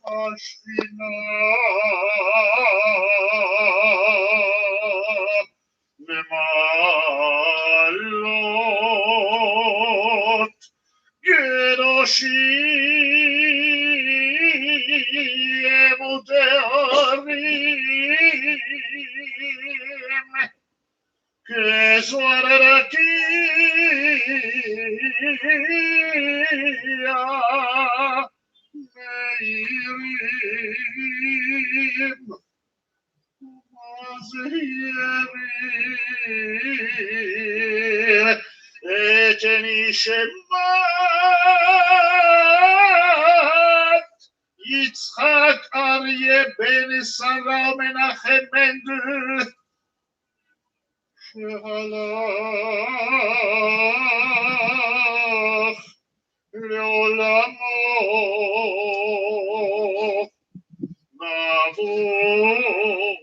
השכינה במעלות קדושים וטהורים כזוהר רקיע מאירים ומזהירים את נשמת יצחק אריה בן שרה ומנחם מנדל שהלך לעולמו נעבור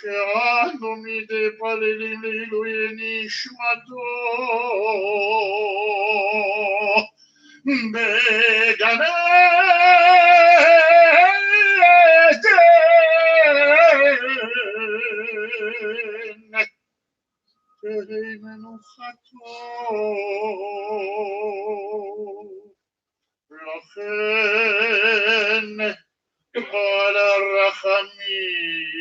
שאנו מדי פללים לעילוי נשמתו בגן עדן תהי מנוחתו לכן על הרחמים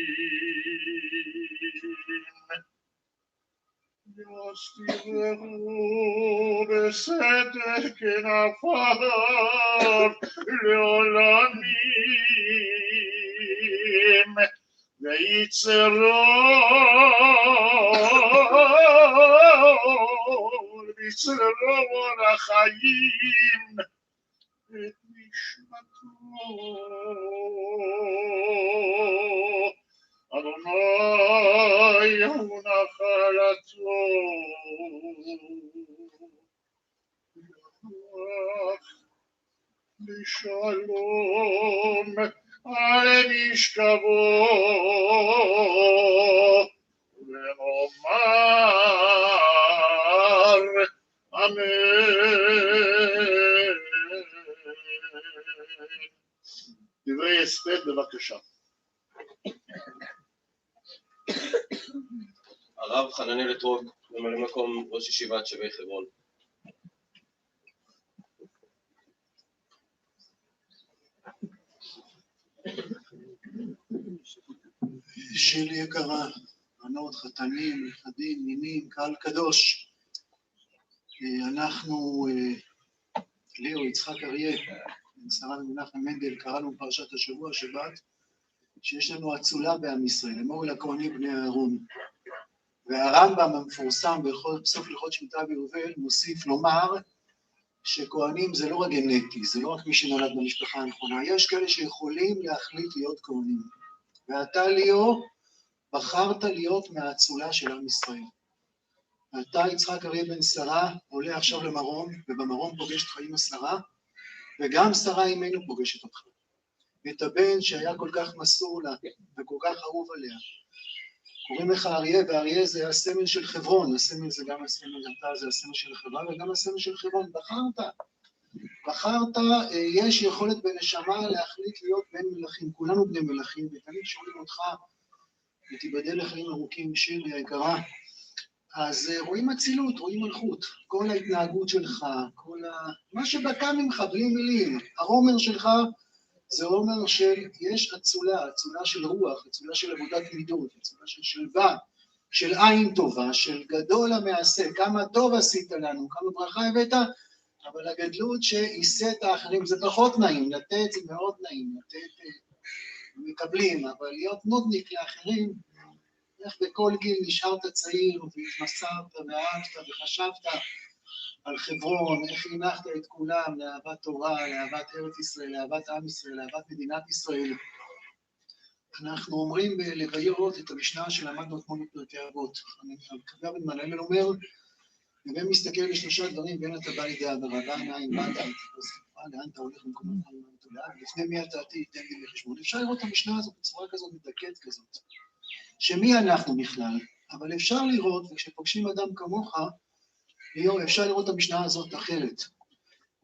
יסתירו בסדר כנפיו לעולמים ויצרו לחיים את נשמתו אדוני הוא נחלתו לשלום על משכבו ונאמר אמן. דברי הספד בבקשה. הרב חננאל אתרוג, ממלא מקום ראש ישיבת שבי חברון. שלי יקרה, בנות, חתנים, נכדים, נינים, קהל קדוש, אנחנו, ליאו, יצחק, אריה, בן שרה ומנחם מנדל, קראנו פרשת השבוע שבת, שיש לנו אצולה בעם ישראל, אמור לכהנים בני אהרון. והרמב"ם המפורסם בסוף הלכות שמיטה ויובל מוסיף לומר שכהנים זה לא רק גנטי, זה לא רק מי שנולד במשפחה הנכונה, יש כאלה שיכולים להחליט להיות כהנים. ואתה ליאו בחרת להיות מהאצולה של עם ישראל. אתה יצחק אריה בן שרה עולה עכשיו למרום, ובמרום פוגש אותך עם השרה, וגם שרה אימנו פוגשת אותך. את הבן שהיה כל כך מסור לה וכל כך אהוב עליה. קוראים לך אריה, ואריה זה הסמל של חברון, הסמל זה גם הסמל, אתה זה הסמל של החברה וגם הסמל של חברון. בחרת, יש יכולת בנשמה להחליט להיות בן מלכים, כולנו בני מלכים, ותמיד שואלים אותך, ותיבדל לחיים ארוכים, שלי היקרה, אז רואים אצילות, רואים מלכות, כל ההתנהגות שלך, מה שבקע ממך בלי מילים, הרומר שלך, זה אומר שיש אצולה, אצולה של רוח, אצולה של עבודת מידות, אצולה של שלווה, של עין טובה, של גדול המעשה, כמה טוב עשית לנו, כמה ברכה הבאת, אבל הגדלות שעישית האחרים זה פחות נעים, לתת זה מאוד נעים, לתת מקבלים, אבל להיות נודניק לאחרים, איך בכל גיל נשארת צעיר והתמסרת ואהבת וחשבת על חברון, איך הנחת את כולם לאהבת תורה, לאהבת ארץ ישראל, לאהבת עם ישראל, לאהבת מדינת ישראל. אנחנו אומרים בלוויות את המשנה שלמדנו אתמול בפרקי אבות. הרב בן מנדל אומר, ובהם מסתכל לשלושה דברים, בין אתה בא לידי העברה, בא עיניים, בא אתה לאן אתה הולך במקומות חיים, לפני מי אתה עתיד, תן לי בחשבון. אפשר לראות את המשנה הזאת בצורה כזאת, מדכאת כזאת. שמי אנחנו בכלל, אבל אפשר לראות, וכשפוגשים אדם כמוך, ליאור, אפשר לראות את המשנה הזאת אחרת.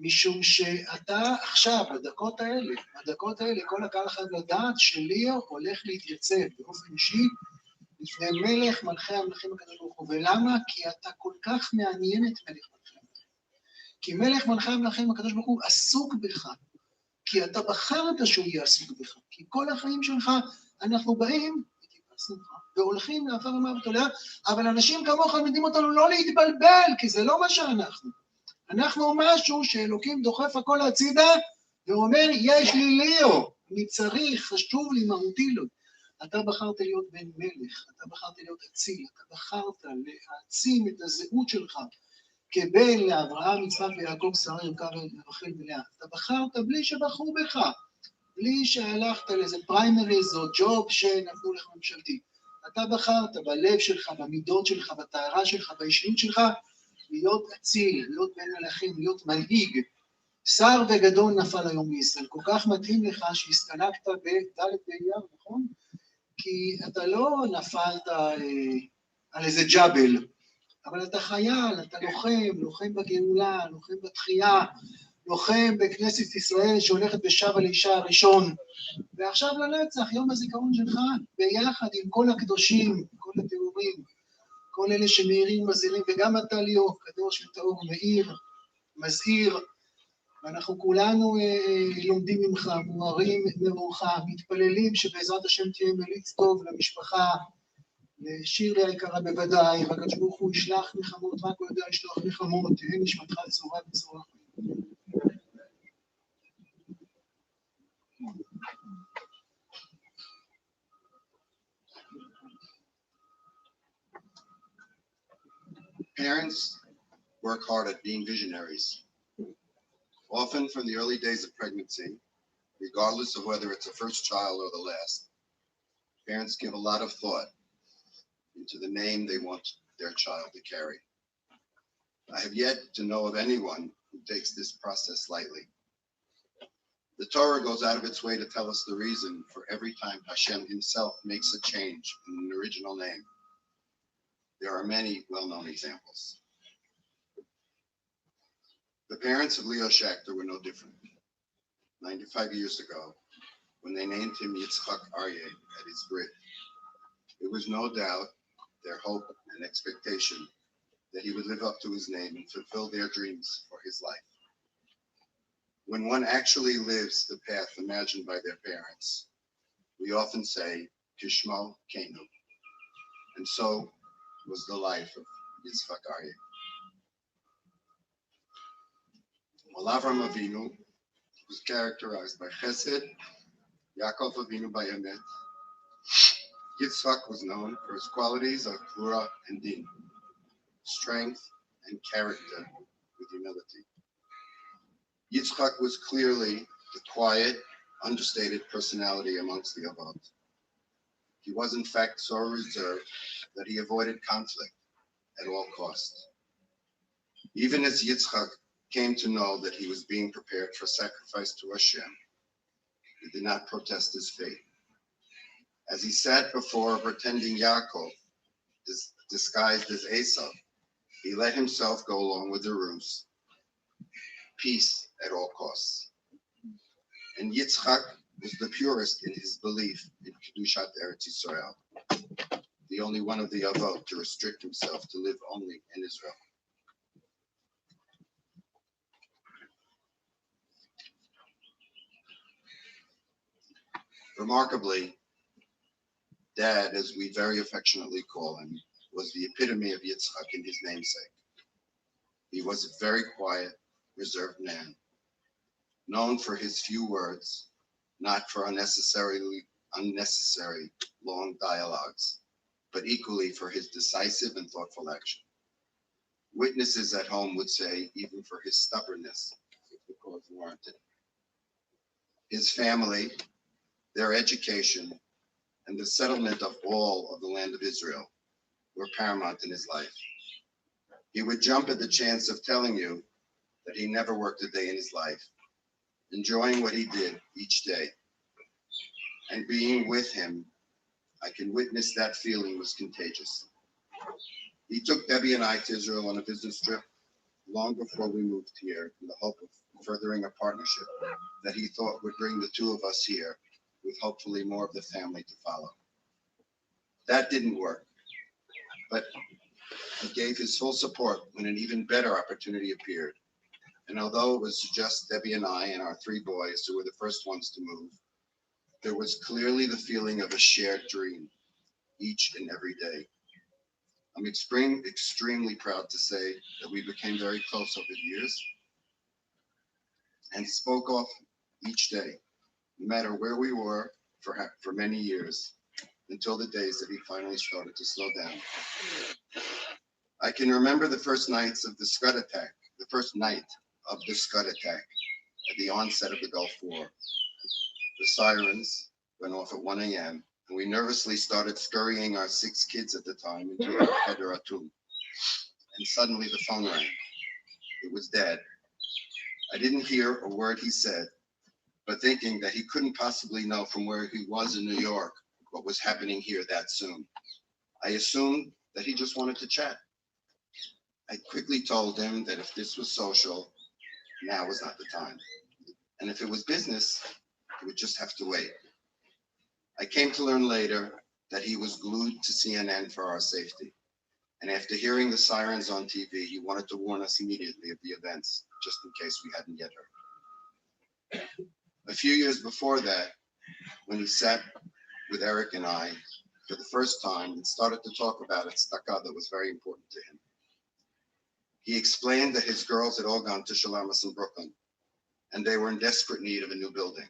משום שאתה עכשיו, בדקות האלה, כל הקהל חייב לדעת שליאור הולך להתייצב באופן אישי לפני מלך מלכי המלכים הקדוש ברוך הוא. ולמה? כי אתה כל כך מעניין את מלך מלכי המלכים. כי מלך מלכי המלכים הקדוש ברוך הוא עסוק בך. כי אתה בחרת שהוא יהיה עסוק בך. כי כל החיים שלך אנחנו באים והולכים לאחר המוות עולה, אבל אנשים כמוך מלמדים אותנו לא להתבלבל, כי זה לא מה שאנחנו. אנחנו משהו שאלוקים דוחף הכל הצידה, ואומר, יש לי ליאור, אני צריך, חשוב לי, מהותי לו. אתה בחרת להיות בן מלך, אתה בחרת להיות אציל, אתה בחרת להעצים את הזהות שלך כבן לאברהם, יצחק ויעקב, שרה, רבקה ורחל ולאה. אתה בחרת בלי שבחרו בך, בלי שהלכת לאיזה פריימריז או ג'וב שנתנו לך ממשלתי. אתה בחרת בלב שלך, במידות שלך, בטהרה שלך, באישיות שלך, להיות אציל, להיות בן מלכים, להיות מנהיג. שר וגדול נפל היום מישראל. כל כך מתאים לך שהסתלקת בד' באייר, נכון? כי אתה לא נפלת על איזה ג'אבל, אבל אתה חייל, אתה לוחם בגאולה, לוחם בתחייה, לוחם בכנסת ישראל שהולכת ושבה לאישה הראשון. ועכשיו לנצח, יום הזיכרון שלך, ביחד עם כל הקדושים, כל התיאורים, כל אלה שמאירים ומזהירים, וגם אתה ליאור, קדוש וטהור מאיר, מזהיר, ואנחנו כולנו לומדים ממך, מוארים מרוחך, מתפללים שבעזרת השם תהיה מליץ טוב למשפחה, לשירלי היקרה בוודאי, והקדוש ברוך הוא ישלח נחמות, רק הוא יודע לשלוח נחמות, תהיה נשמתך צורה בצורה. Parents work hard at being visionaries. Often from the early days of pregnancy, regardless of whether it's a first child or the last, parents give a lot of thought into the name they want their child to carry. I have yet to know of anyone who takes this process lightly. The Torah goes out of its way to tell us the reason for every time Hashem himself makes a change in an original name. There are many well-known examples. The parents of Leo Schachter were no different. 95 years ago, when they named him Yitzchak Arya at his brit, it was no doubt their hope and expectation that he would live up to his name and fulfill their dreams for his life. When one actually lives the path imagined by their parents, we often say, Kishmo Kenu. And so was the life of Yitzchak Arya. While Avram Avinu was characterized by Chesed, Yaakov Avinu by Emet, Yitzchak was known for his qualities of Gvura and Din, strength and character with humility. Yitzchak was clearly the quiet, understated personality amongst the Avot. He was in fact so reserved that he avoided conflict at all costs. Even as Yitzchak came to know that he was being prepared for sacrifice to Hashem, he did not protest his fate. As he sat before a pretending Yaakov, disguised as Esau, he let himself go along with the ruse. Peace at all costs. And Yitzchak was the purest in his belief in Kedushat Eretz Yisrael, the only one of the Avot to restrict himself to live only in Israel. Remarkably, Dad, as we very affectionately call him, was the epitome of Yitzchak in his namesake. He was a very quiet, reserved man, known for his few words, not for unnecessary long dialogues, but equally for his decisive and thoughtful action. Witnesses at home would say even for his stubbornness, if the cause warranted. His family, their education, and the settlement of all of the land of Israel were paramount in his life. He would jump at the chance of telling you that he never worked a day in his life, enjoying what he did each day. And being with him, I can witness that feeling was contagious. He took Debbie and I to Israel on a business trip long before we moved here in the hope of furthering a partnership that he thought would bring the two of us here, with hopefully more of the family to follow. That didn't work, but he gave his full support when an even better opportunity appeared. And although it was just Debbie and I and our three boys who were the first ones to move, there was clearly the feeling of a shared dream each and every day. I'm extremely proud to say that we became very close over the years and spoke often each day, no matter where we were for many years, until the days that he finally started to slow down. I can remember the first night of the Scud attack at the onset of the Gulf War. The sirens went off at 1 a.m. and we nervously started scurrying our 6 kids at the time into our Cheder Atum. And suddenly the phone rang. It was Dad. I didn't hear a word he said, but thinking that he couldn't possibly know from where he was in New York what was happening here that soon, I assumed that he just wanted to chat. I quickly told him that if this was social, now was not the time. And if it was business, it would just have to wait. I came to learn later that he was glued to CNN for our safety. And after hearing the sirens on TV, he wanted to warn us immediately of the events, just in case we hadn't yet heard. A few years before that, when he sat with Eric and I for the first time and started to talk about a tzedakah that was very important to him, he explained that his girls had all gone to Shalamas in Brooklyn, and they were in desperate need of a new building.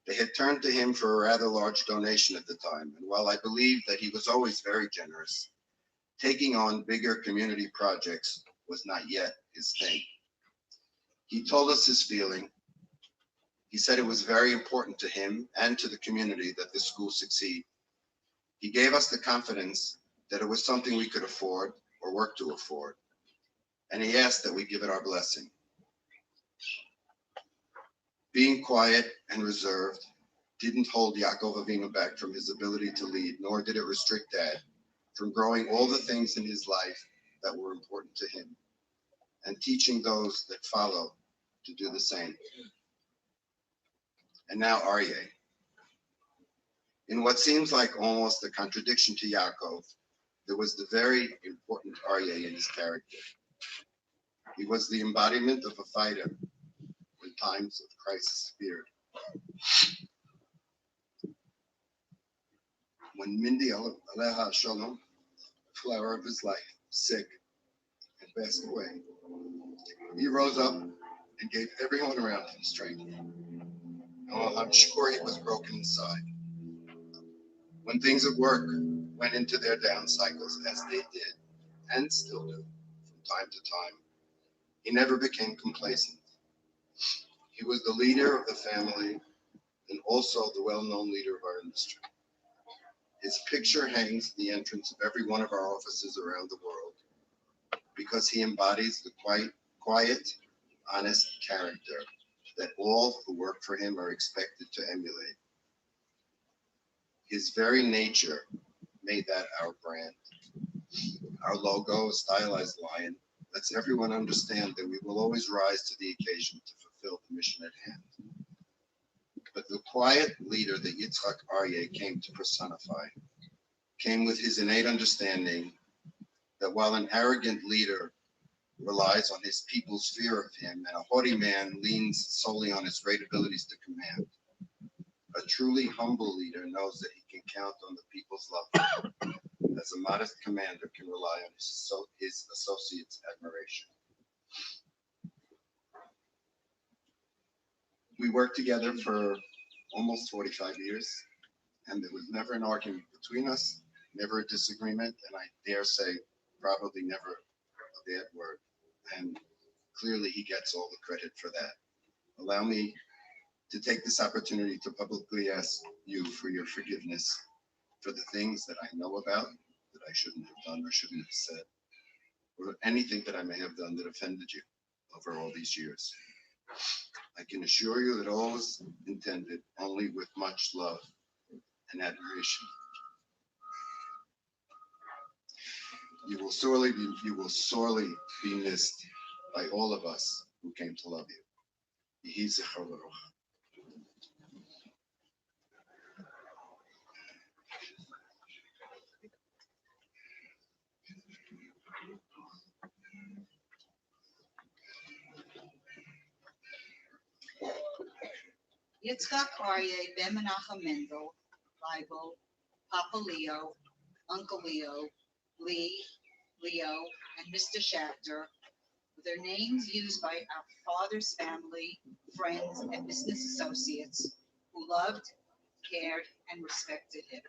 They had turned to him for a rather large donation at the time, and while I believe that he was always very generous, taking on bigger community projects was not yet his thing. He told us his feeling. He said it was very important to him and to the community that the school succeed. He gave us the confidence that it was something we could afford or work to afford, and he asked that we give it our blessing. Being quiet and reserved didn't hold Yaakov Avinu back from his ability to lead, nor did it restrict Dad from growing all the things in his life that were important to him and teaching those that follow to do the same. And now Arya. In what seems like almost a contradiction to Yaakov, there was the very important Arya in his character. He was the embodiment of a fighter when times of crisis appeared. When Mindy Aleha Shalom, flower of his life, sick and passed away, he rose up and gave everyone around him strength. Oh, I'm sure he was broken inside. When things at work went into their down cycles, as they did and still do from time to time, he never became complacent. He was the leader of the family and also the well-known leader of our industry. His picture hangs at the entrance of every one of our offices around the world because he embodies the quiet, honest character that all who work for him are expected to emulate. His very nature made that our brand. Our logo, a stylized lion, lets everyone understand that we will always rise to the occasion to fulfill the mission at hand. But the quiet leader that Yitzchak Arya came to personify came with his innate understanding that while an arrogant leader relies on his people's fear of him and a haughty man leans solely on his great abilities to command, a truly humble leader knows that he can count on the people's love, as a modest commander can rely on his associates' admiration. We worked together for almost 45 years, and there was never an argument between us, never a disagreement, and I dare say probably never a bad word. And clearly he gets all the credit for that. Allow me to take this opportunity to publicly ask you for your forgiveness for the things that I know about that I shouldn't have done or shouldn't have said, or anything that I may have done that offended you over all these years. I can assure you that all is intended only with much love and admiration. You will sorely be missed, by all of us who came to love you. Yehi zichro baruch. Yitzchak, Arya, Ben Menachem, Mendel, Bible, Papa Leo, Uncle Leo, Lee, Leo, and Mr. Schachter were their names used by our father's family, friends, and business associates who loved, cared, and respected him.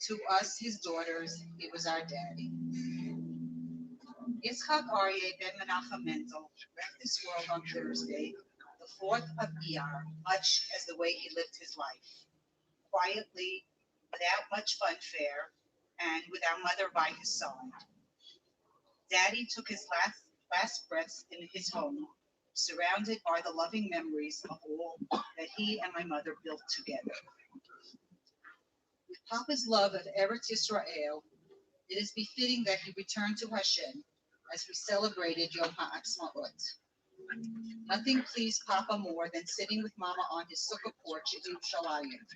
To us, his daughters, he was our daddy. Yitzchak Arya Ben Menachem Mendel left this world on Thursday, the 4th of Iyar, much as the way he lived his life, quietly, without much funfare, and with our mother by his side. Daddy took his last breaths in his home, surrounded by the loving memories of all that he and my mother built together. With Papa's love of Eretz Yisrael, it is befitting that he returned to Hashem as we celebrated Yom HaAtzmaut. Nothing pleased Papa more than sitting with Mama on his sukkah porch in Yerushalayim.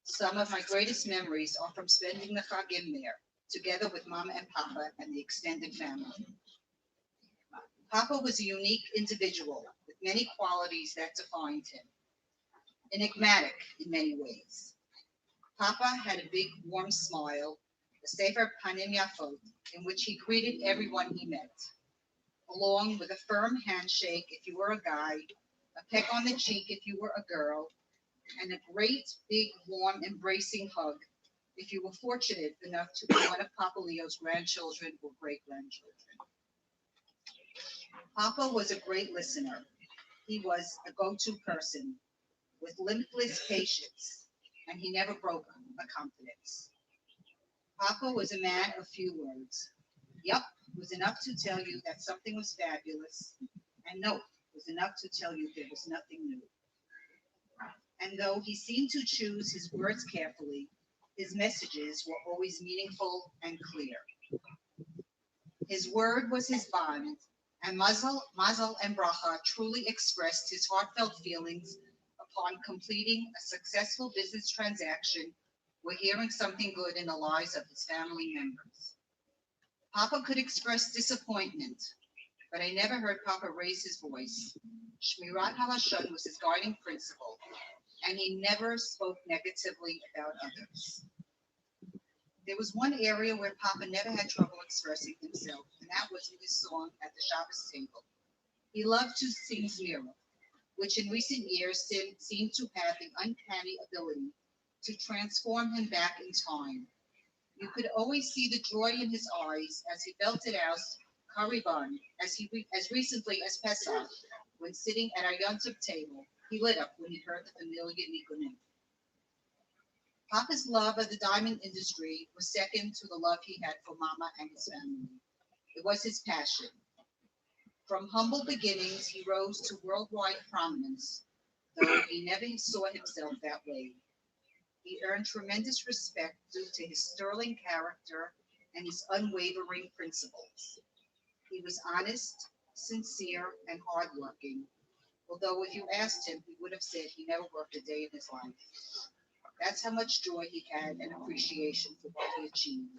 Some of my greatest memories are from spending the Chagim there, together with Mama and Papa and the extended family. Papa was a unique individual with many qualities that defined him. Enigmatic in many ways. Papa had a big, warm smile, a sefer panim yafot, in which he greeted everyone he met, along with a firm handshake if you were a guy, a peck on the cheek if you were a girl, and a great, big, warm, embracing hug if you were fortunate enough to be one of Papa Leo's grandchildren or great-grandchildren. Papa was a great listener. He was a go-to person with limitless patience, and he never broke a confidence. Papa was a man of few words. Yup was enough to tell you that something was fabulous, and no was enough to tell you there was nothing new. And though he seemed to choose his words carefully, his messages were always meaningful and clear. His word was his bond, and Mazel and Bracha truly expressed his heartfelt feelings upon completing a successful business transaction or hearing something good in the lives of his family members. Papa could express disappointment, but I never heard Papa raise his voice. Shmirat HaLashon was his guiding principle, and he never spoke negatively about others. There was one area where Papa never had trouble expressing himself, and that was in his song at the Shabbos table. He loved to sing Zmira, which in recent years seemed to have the uncanny ability to transform him back in time. You could always see the joy in his eyes as he belted out Kariban, as recently as Pesach, when sitting at our Yontif table. He lit up when he heard the familiar Nikunim. Papa's love of the diamond industry was second to the love he had for Mama and his family. It was his passion. From humble beginnings, he rose to worldwide prominence, though he never saw himself that way. He earned tremendous respect due to his sterling character and his unwavering principles. He was honest, sincere, and hardworking, although if you asked him, he would have said he never worked a day in his life. That's how much joy he had and appreciation for what he achieved.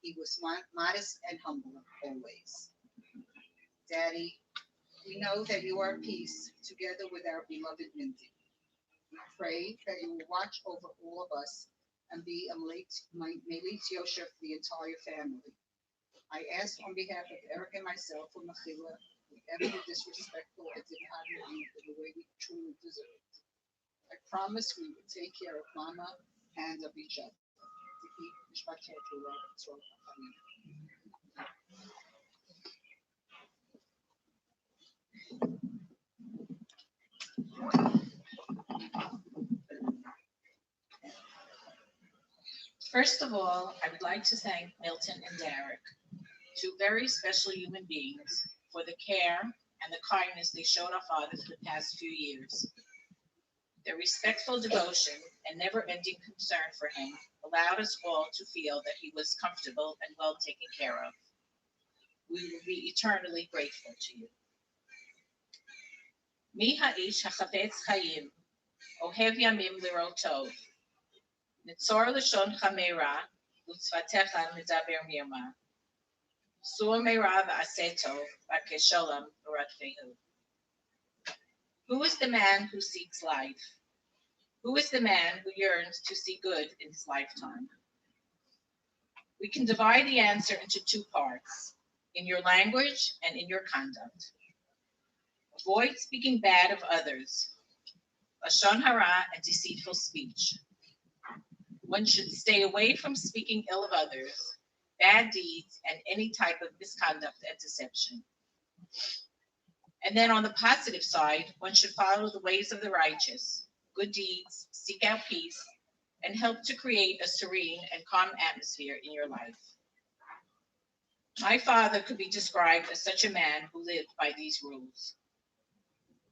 He was modest and humble always. Daddy, we know that you are at peace together with our beloved Mindy. We pray that you will watch over all of us and be a Melit Yosher for the entire family. I ask on behalf of Eric and myself for Mechila, whatever disrespectful and did not believe in the way we truly deserved. I promise we will take care of Mama and of each other. To keep Mishpat Torah, First of all, I would like to thank Milton and Derek, two very special human beings, for the care and the kindness they showed our father for the past few years. Their respectful devotion and never-ending concern for him allowed us all to feel that he was comfortable and well taken care of. We will be eternally grateful to you. Mi ha'ish hachafetz chayim, ohev yamim lirot tov, nitzor lashon chamera, utzvatecha medaber mirma, sur meira v'aseh tov, v'kesholem v'ratvehu. Who is the man who seeks life? Who is the man who yearns to see good in his lifetime? We can divide the answer into two parts, in your language and in your conduct. Avoid speaking bad of others, lashon hara and deceitful speech. One should stay away from speaking ill of others, bad deeds, and any type of misconduct and deception. And then on the positive side, one should follow the ways of the righteous, good deeds, seek out peace, and help to create a serene and calm atmosphere in your life. My father could be described as such a man who lived by these rules.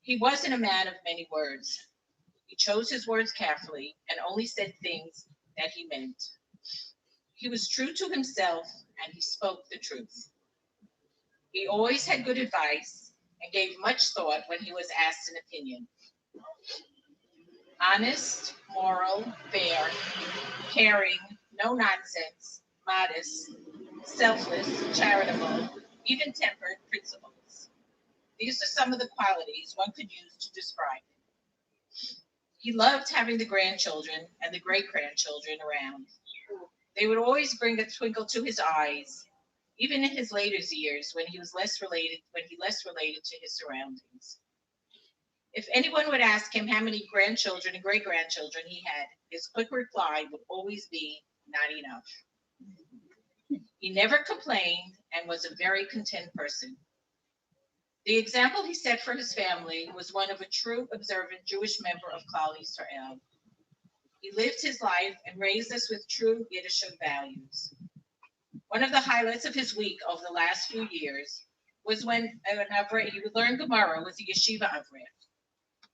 He wasn't a man of many words. He chose his words carefully and only said things that he meant. He was true to himself and he spoke the truth. He always had good advice and gave much thought when he was asked an opinion. Honest, moral, fair, caring, no nonsense, modest, selfless, charitable, even-tempered principles. These are some of the qualities one could use to describe him. He loved having the grandchildren and the great-grandchildren around. They would always bring a twinkle to his eyes, even in his later years when he less related to his surroundings. If anyone would ask him how many grandchildren and great-grandchildren he had, his quick reply would always be, not enough. He never complained and was a very content person. The example he set for his family was one of a true observant Jewish member of Klal Yisrael. He lived his life and raised us with true Yiddish values. One of the highlights of his week over the last few years was when he would learn Gemara with the Yeshiva Avram.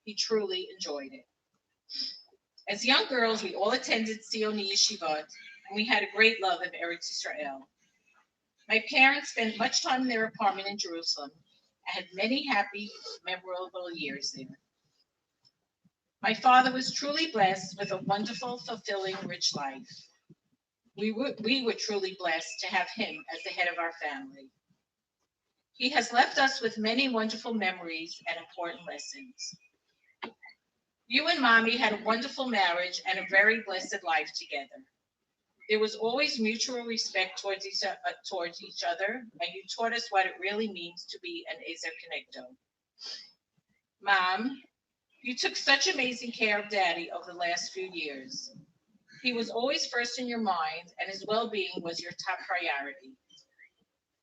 He truly enjoyed it. As young girls, we all attended Zioni Yeshivot, and we had a great love of Eretz Yisrael. My parents spent much time in their apartment in Jerusalem and had many happy, memorable years there. My father was truly blessed with a wonderful, fulfilling, rich life. We were truly blessed to have him as the head of our family. He has left us with many wonderful memories and important lessons. You and Mommy had a wonderful marriage and a very blessed life together. There was always mutual respect towards each other, and you taught us what it really means to be an Ezer Kenegdo. Mom, you took such amazing care of Daddy over the last few years. He was always first in your mind, and his well-being was your top priority.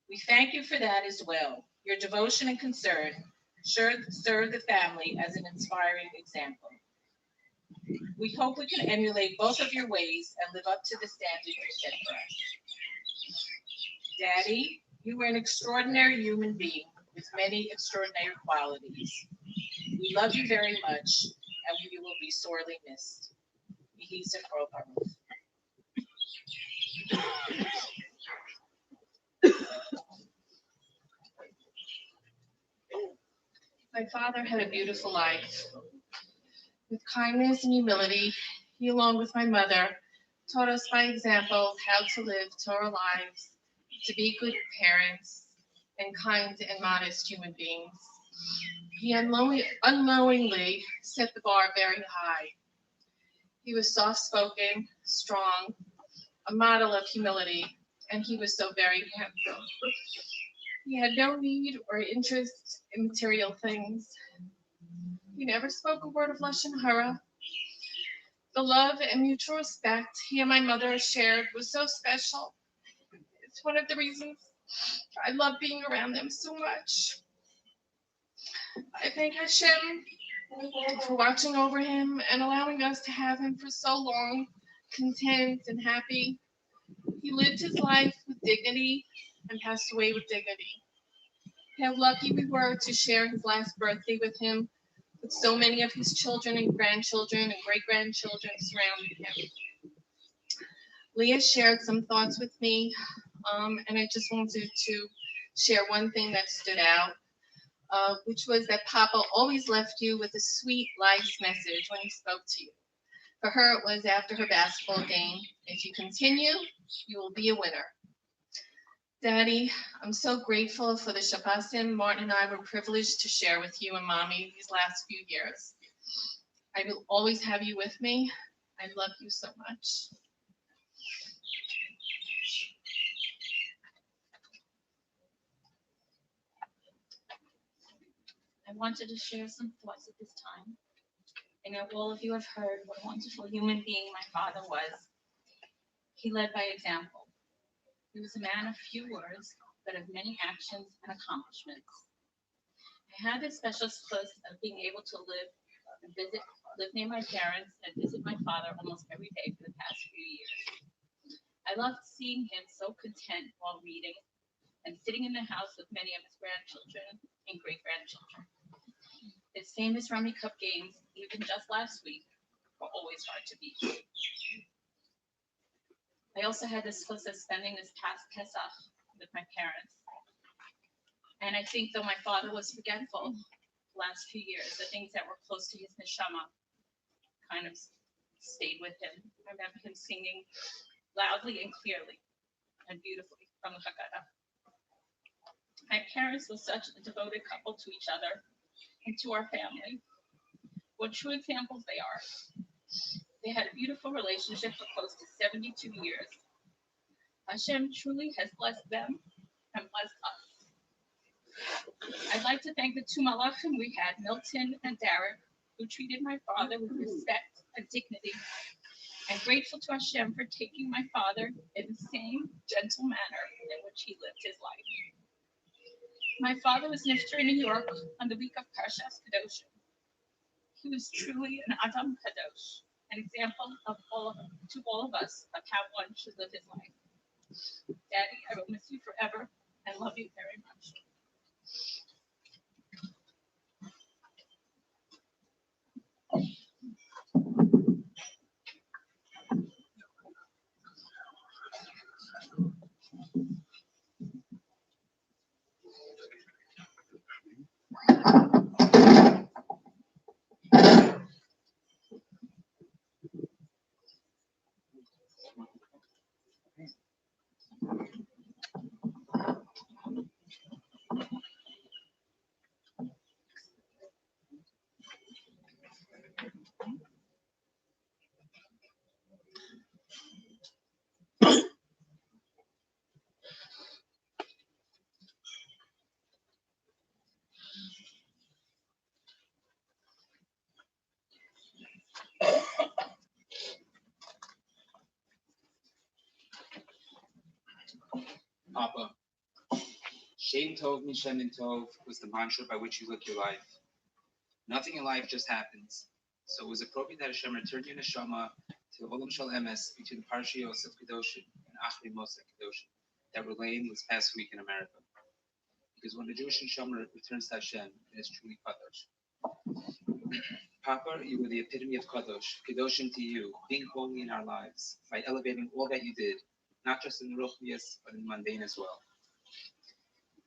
We thank you for that as well. Your devotion and concern serve the family as an inspiring example. We hope we can emulate both of your ways and live up to the standard you set for us. Daddy, you were an extraordinary human being with many extraordinary qualities. We love you very much, and you will be sorely missed. Yehi Zichro Baruch. My father had a beautiful life. With kindness and humility, he, along with my mother, taught us by example how to live Torah lives, to be good parents, and kind and modest human beings. He unknowingly set the bar very high. He was soft-spoken, strong, a model of humility, and he was so very handsome. He had no need or interest in material things. He never spoke a word of lashon hara. The love and mutual respect he and my mother shared was so special. It's one of the reasons I love being around them so much. I thank Hashem for watching over him and allowing us to have him for so long, content and happy. He lived his life with dignity and passed away with dignity. How lucky we were to share his last birthday with him, with so many of his children and grandchildren and great-grandchildren surrounding him. Leah shared some thoughts with me, and I just wanted to share one thing that stood out, which was that Papa always left you with a sweet, life's message when he spoke to you. For her, it was after her basketball game. If you continue, you will be a winner. Daddy, I'm so grateful for the Shabbosim Martin and I were privileged to share with you and Mommy these last few years. I will always have you with me. I love you so much. I wanted to share some thoughts at this time. I know all of you have heard what a wonderful human being my father was. He led by example. He was a man of few words, but of many actions and accomplishments. I had the special bliss of being able to live near my parents and visit my father almost every day for the past few years. I loved seeing him so content while reading and sitting in the house with many of his grandchildren and great-grandchildren. His famous Rummy Cup games, even just last week, were always hard to beat. I also had this bliss of spending this past Pesach with my parents. And I think though my father was forgetful the last few years, the things that were close to his neshama kind of stayed with him. I remember him singing loudly and clearly and beautifully from the Haggadah. My parents were such a devoted couple to each other and to our family. What true examples they are. They had a beautiful relationship for close to 72 years. Hashem truly has blessed them and blessed us. I'd like to thank the two malachim we had, Milton and Derek, who treated my father with respect and dignity, and grateful to Hashem for taking my father in the same gentle manner in which he lived his life. My father was nifter in New York on the week of Parshas Kadoshim. He was truly an Adam Kadosh, an example to all of us of how one should live his life. Daddy, I will miss you forever and love you very much. Papa, Shem Tov Mishem Tov was the mantra by which you lived your life. Nothing in life just happens, so it was appropriate that Hashem returned your neshama to Olam Shel Emes between the Parsha Yosef Kedoshim and Achri Moshe Kedoshim that were laying this past week in America. Because when the Jewish neshama returns to Hashem, it is truly Kadosh. Papa, you were the epitome of Kadosh, Kedoshim to you, being holy in our lives by elevating all that you did, not just in the Ruchnius, but in the mundane as well.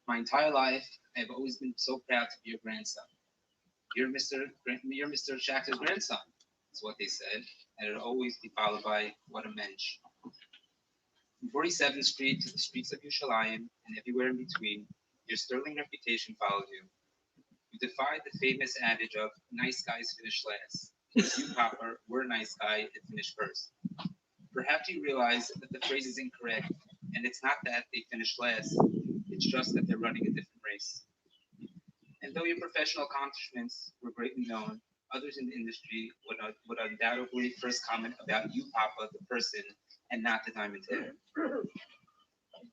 My entire life, I have always been so proud to be your grandson. You're Mr. Schachter's grandson, is what they said, and it'll always be followed by what a mensch. From 47th Street to the streets of Yerushalayim and everywhere in between, your sterling reputation followed you. You defied the famous adage of nice guys finish last. You, Papa, were a nice guy and finished first. Perhaps you realize that the phrase is incorrect, and it's not that they finished last, it's just that they're running a different race. And though your professional accomplishments were greatly known, others in the industry would undoubtedly first comment about you, Papa, the person, and not the diamond head.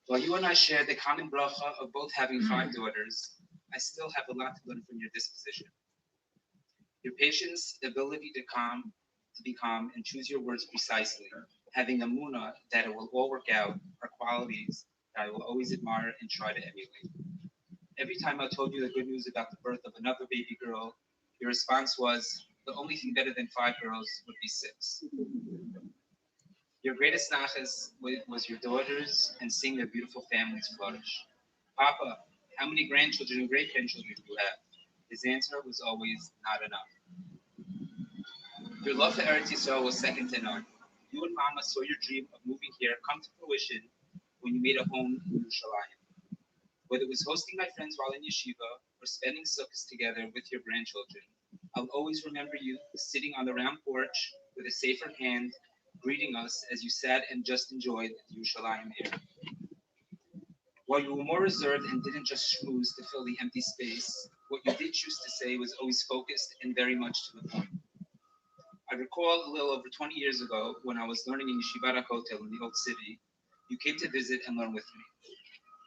While you and I shared the common bracha of both having 5 daughters, I still have a lot to learn from your disposition. Your patience, the ability to be calm and choose your words precisely, having a munah that it will all work out, are qualities that I will always admire and try to emulate. Every time I told you the good news about the birth of another baby girl, your response was, the only thing better than 5 girls would be 6. Your greatest nachas was your daughters and seeing their beautiful families flourish. Papa, How many grandchildren and great-grandchildren do you have? His answer was always not enough. Your love for Eretz Yisrael was second to none. You and Mama saw your dream of moving here come to fruition when you made a home in Yerushalayim. Whether it was hosting my friends while in yeshiva or spending sukkahs together with your grandchildren, I'll always remember you sitting on the round porch with a sefer in hand, greeting us as you sat and just enjoyed the Yerushalayim air. While you were more reserved and didn't just schmooze to fill the empty space, what you did choose to say was always focused and very much to the point. I recall a little over 20 years ago when I was learning in Yeshivat Hotel in the Old City, you came to visit and learn with me.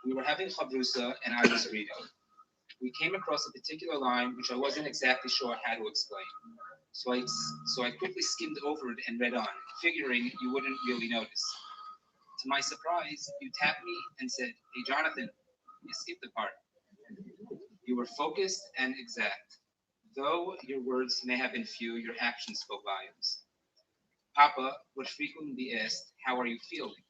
We were having chavrusa and I was reading. We came across a particular line which I wasn't exactly sure how to explain. So I quickly skimmed over it and read on, figuring you wouldn't really notice. To my surprise, you tapped me and said, "Hey, Jonathan, you skipped the part." You were focused and exact. Though your words may have been few, your actions spoke volumes. Papa would frequently be asked, "How are you feeling?"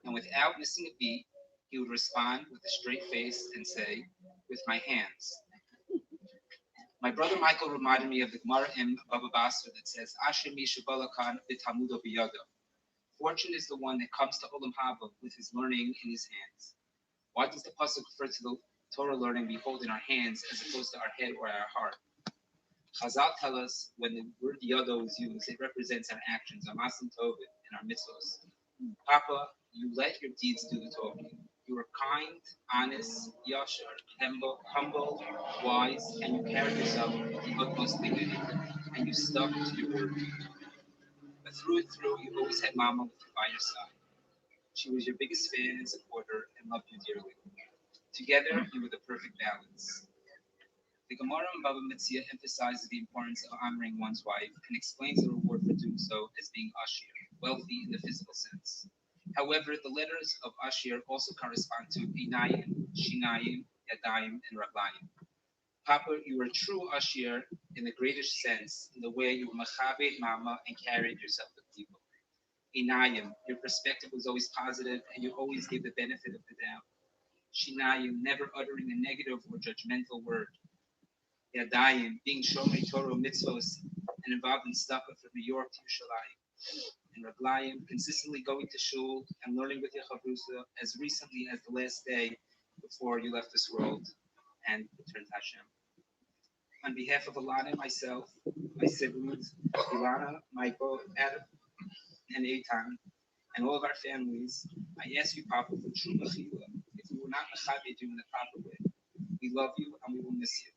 And without missing a beat, he would respond with a straight face and say, "With my hands." My brother Michael reminded me of the Gemara in Baba Basra that says, "Asher mi shebalakan b'talmudo b'yado." Fortune is the one that comes to Olam Haba with his learning in his hands. Why does the pasuk refer to the Torah learning we hold in our hands as opposed to our head or our heart? Chazal tell us when the word yado is used, it represents our actions, our masim tovit, and our mitzvos. Papa, you let your deeds do the talking. You were kind, honest, yashar, humble, wise, and you carried yourself with the utmost dignity, and you stuck to your word. But through and through, you always had Mama by your side. She was your biggest fan and supporter and loved you dearly. Together, you were the perfect balance. The Gemara in Baba Metzia emphasizes the importance of honoring one's wife and explains the reward for doing so as being ashir, wealthy in the physical sense. However, the letters of ashir also correspond to inayim, shinayim, yadayim, and raglayim. Papa, you were a true ashir in the greatest sense, in the way you were machabed mama and carried yourself with people. Inayim, your perspective was always positive and you always gave the benefit of the doubt. Shinayim, never uttering a negative or judgmental word. Yadayim, being Shomrei Torah mitzvos and involved in stuff from New York to Yerushalayim. And Raglayim, consistently going to shul and learning with your chavrusa as recently as the last day before you left this world and returned to Hashem. On behalf of Alana and myself, my siblings, Ilana, Michael, Adam, and Eitan, and all of our families, I ask you, Papa, for true mechila. If we were not mechabed you in the proper way, we love you and we will miss you.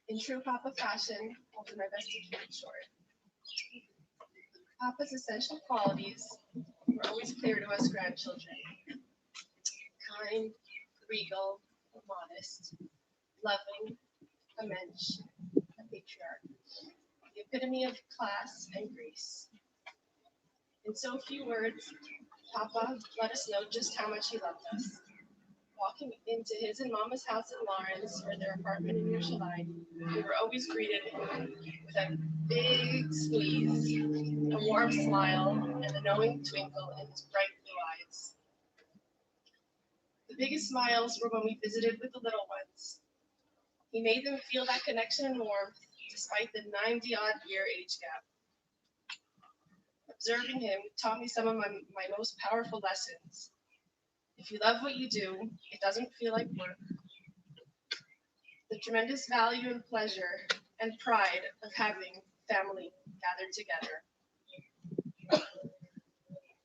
In true Papa fashion, I'll do my best to keep it short. Papa's essential qualities were always clear to us grandchildren. Kind, regal, modest, loving, a mensch, a patriarch, the epitome of class and grace. In so few words, Papa let us know just how much he loved us. Walking into his and Mama's house in Lawrence or their apartment in Yerushalayim, we were always greeted with a big squeeze, a warm smile, and a knowing twinkle in his bright blue eyes. The biggest smiles were when we visited with the little ones. He made them feel that connection and warmth despite the 90-odd year age gap. Observing him taught me some of my most powerful lessons. If you love what you do, it doesn't feel like work. The tremendous value and pleasure and pride of having family gathered together.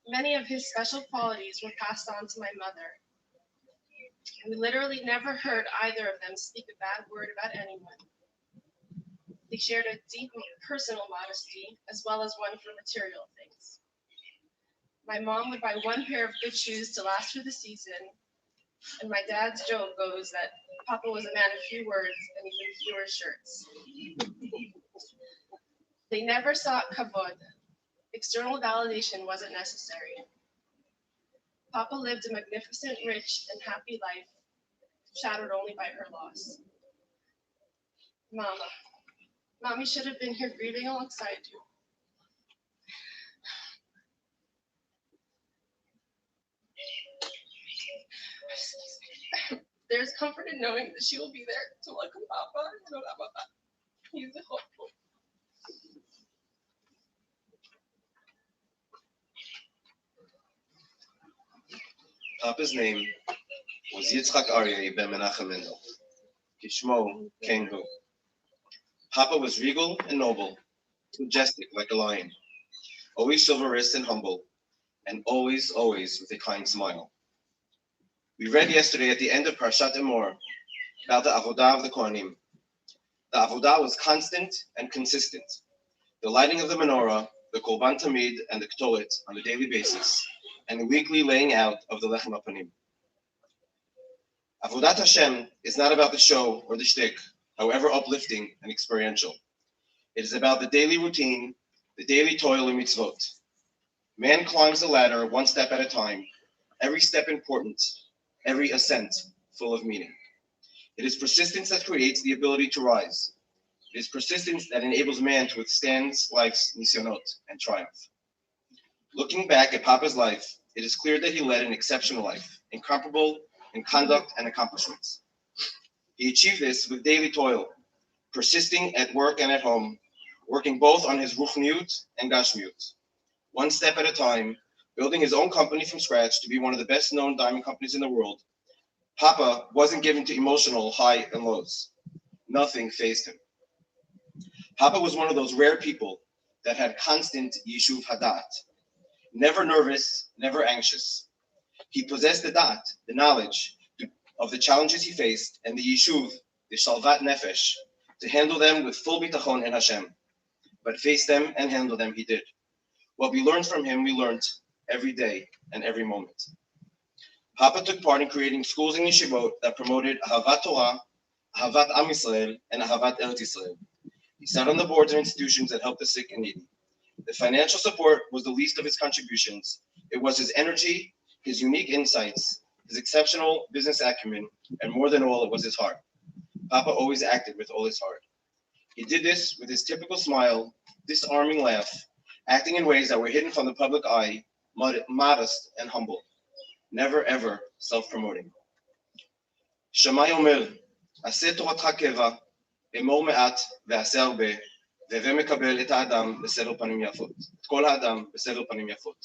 Many of his special qualities were passed on to my mother. We literally never heard either of them speak a bad word about anyone. They shared a deep personal modesty as well as one for material things. My mom would buy one pair of good shoes to last through the season, and my dad's joke goes that Papa was a man of few words and even fewer shirts. They never sought kavod. External validation wasn't necessary. Papa lived a magnificent, rich, and happy life, shattered only by her loss. Mama. Mommy should have been here grieving alongside you. There's comfort in knowing that she will be there to welcome Papa. He's a hopeful. Papa's name was Yitzchak Arya ben Mנחem Mendel. Kishmo Kengu. Papa was regal and noble, majestic like a lion, always chivalrous and humble, and always with a kind smile. We read yesterday at the end of Parshat Emor about the avodah of the Kohanim. The avodah was constant and consistent. The lighting of the menorah, the Korban Tamid, and the Ktoret on a daily basis, and the weekly laying out of the Lechem HaPanim. Avodat Hashem is not about the show or the shtick, however uplifting and experiential. It is about the daily routine, the daily toil and mitzvot. Man climbs the ladder one step at a time, every step important, every ascent full of meaning. It is persistence that creates the ability to rise. It is persistence that enables man to withstand life's nisyonot and triumph. Looking back at Papa's life, it is clear that he led an exceptional life, incomparable in conduct and accomplishments. He achieved this with daily toil, persisting at work and at home, working both on his ruchniut and gashmiut. One step at a time, building his own company from scratch to be one of the best known diamond companies in the world. Papa wasn't given to emotional high and lows. Nothing fazed him. Papa was one of those rare people that had constant yishuv hadat. Never nervous, never anxious. He possessed the da'at, the knowledge of the challenges he faced, and the yishuv, the shalvat nefesh, to handle them with full bitachon in Hashem. But face them and handle them he did. What we learned from him, we learned every day and every moment. Papa took part in creating schools and yeshivot that promoted Ahavat Torah, Ahavat Am Yisrael, and Ahavat Eretz Yisrael. He sat on the boards of institutions that helped the sick and needy. The financial support was the least of his contributions. It was his energy, his unique insights, his exceptional business acumen, and more than all, it was his heart. Papa always acted with all his heart. He did this with his typical smile, disarming laugh, acting in ways that were hidden from the public eye, modest and humble, never ever self-promoting. Shammai omer, aseh toratcha keva, אמור מעט ועשה הרבה, והווה מקבל את האדם בסבר פנים יפות. את כל האדם בסבר פנים יפות.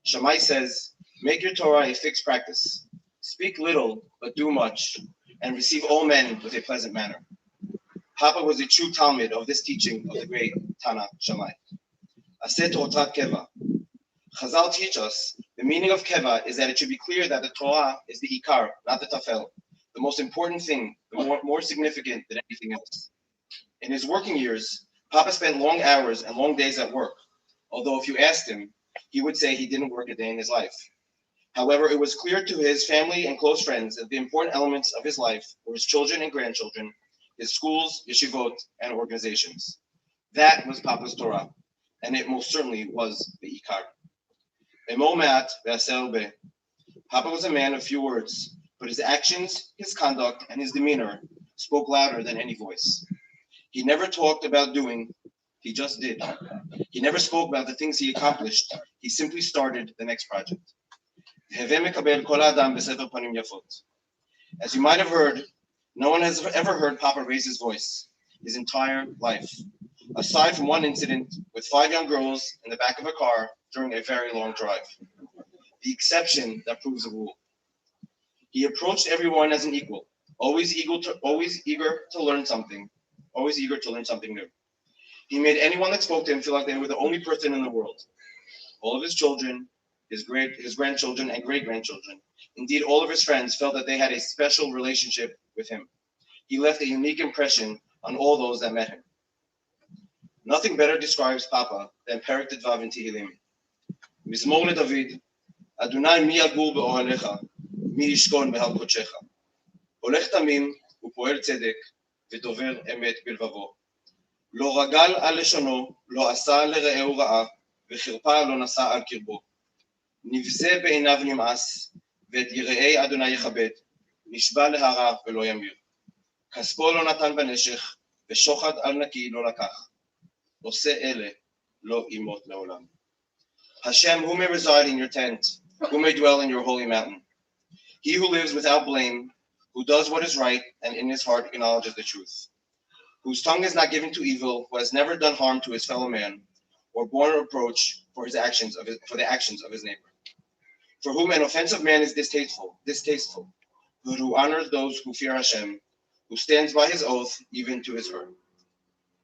Shammai says, make your Torah a fixed practice. Speak little, but do much, and receive all men with a pleasant manner. Papa was a true Talmud of this teaching of the great Tana Shammai. Aseh toratcha keva. Chazal teach us the meaning of keva is that it should be clear that the Torah is the ikar, not the tafel, the most important thing, the more significant than anything else. In his working years, Papa spent long hours and long days at work, although if you asked him, he would say he didn't work a day in his life. However, it was clear to his family and close friends that the important elements of his life were his children and grandchildren, his schools, yeshivot, and organizations. That was Papa's Torah, and it most certainly was the ikar. Emor me'at ve'aseh הרבה. Papa was a man of few words, but his actions, his conduct, and his demeanor spoke louder than any voice. He never talked about doing, he just did. He never spoke about the things he accomplished, he simply started the next project. As you might have heard, no one has ever heard Papa raise his voice his entire life, aside from one incident with 5 young girls in the back of a car during a very long drive. The exception that proves the rule. He approached everyone as an equal, always eager to learn something new. He made anyone that spoke to him feel like they were the only person in the world. All of his children, his grandchildren and great-grandchildren, indeed all of his friends felt that they had a special relationship with him. He left a unique impression on all those that met him. Nothing better describes Papa than Perek Tetvav in Tehillim. Mizmor leDavid, Adonai mi yagur be'ohalecha, mi yishkon behar kodshecha. Holech tamim upoel tzedek, ודובר אמת בלבבו. לא רגל על לשונו, לא עשה לרעהו רעה, וחרפה לא נשא על קרבו. נבזה בעיניו נמאס, ואת יראי אדוני יכבד, נשבע להרע ולא ימיר. כספו לא נתן בנשך, ושוחד על נקי לא לקח. עושה אלה לא ימות לעולם. Hashem, who may reside in your tent, who may dwell in your holy mountain? He who lives without blame, who does what is right, and in his heart acknowledges the truth. Whose tongue is not given to evil, who has never done harm to his fellow man, or borne reproach for the actions of his neighbor. For whom an offensive man is distasteful, but who honors those who fear Hashem, who stands by his oath even to his hurt.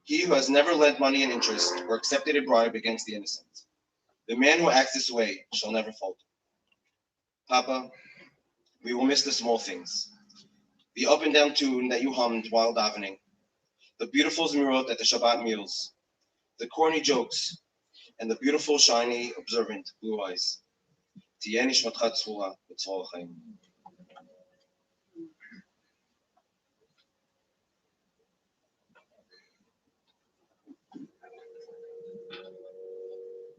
He who has never lent money in interest or accepted a bribe against the innocent. The man who acts this way shall never falter. Papa, we will miss the small things. The up and down tune that you hummed while davening, the beautiful zmirot at the Shabbat meals, the corny jokes, and the beautiful, shiny, observant blue eyes. תהיה נשמתך צרורה בצרור החיים.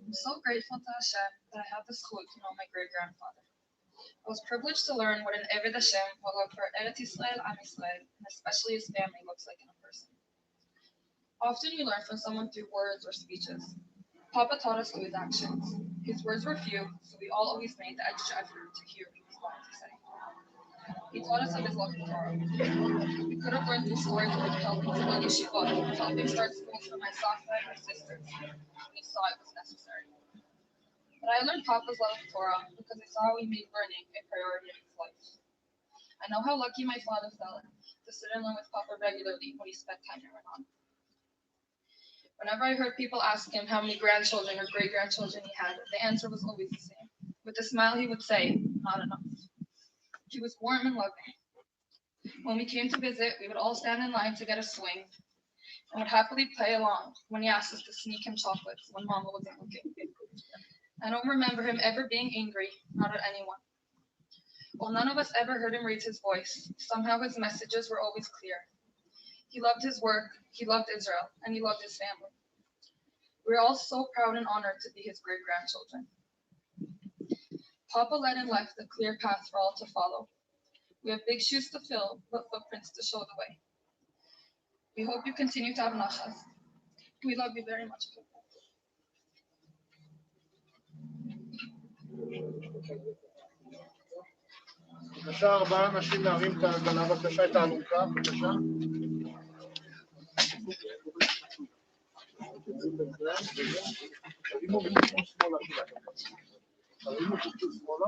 I'm so grateful to Hashem that I have the schut to know my great-grandfather. I was privileged to learn what an Eved Hashem, what love for Eretz Yisrael, Am Yisrael, and especially his family looks like in a person. Often you learn from someone through words or speeches. Papa taught us through his actions. His words were few, so we all always made the extra effort to hear what he was going to say. He taught us of his love for Torah. We could have learned through stories of helping to run yeshivot, helping start schools for my Schachter and my sisters, when he saw it was necessary. But I learned Papa's love of Torah because I saw how he made learning a priority in his life. I know how lucky my father felt to sit and learn with Papa regularly when he spent time in Iran. Whenever I heard people ask him how many grandchildren or great-grandchildren he had, the answer was always the same. With a smile, he would say, not enough. He was warm and loving. When we came to visit, we would all stand in line to get a swing and would happily play along when he asked us to sneak him chocolates when Mama wasn't looking. I don't remember him ever being angry, not at anyone. While none of us ever heard him raise his voice, somehow his messages were always clear. He loved his work, he loved Israel, and he loved his family. We are all so proud and honored to be his great-grandchildren. Papa led and left a clear path for all to follow. We have big shoes to fill, but footprints to show the way. We hope you continue to have nachas. We love you very much. בבקשה, 4 אנשים להרים את העגלה, בבקשה, את האלונקה, בבקשה. תרימו שמאלה שלהם. תרימו שמאלה.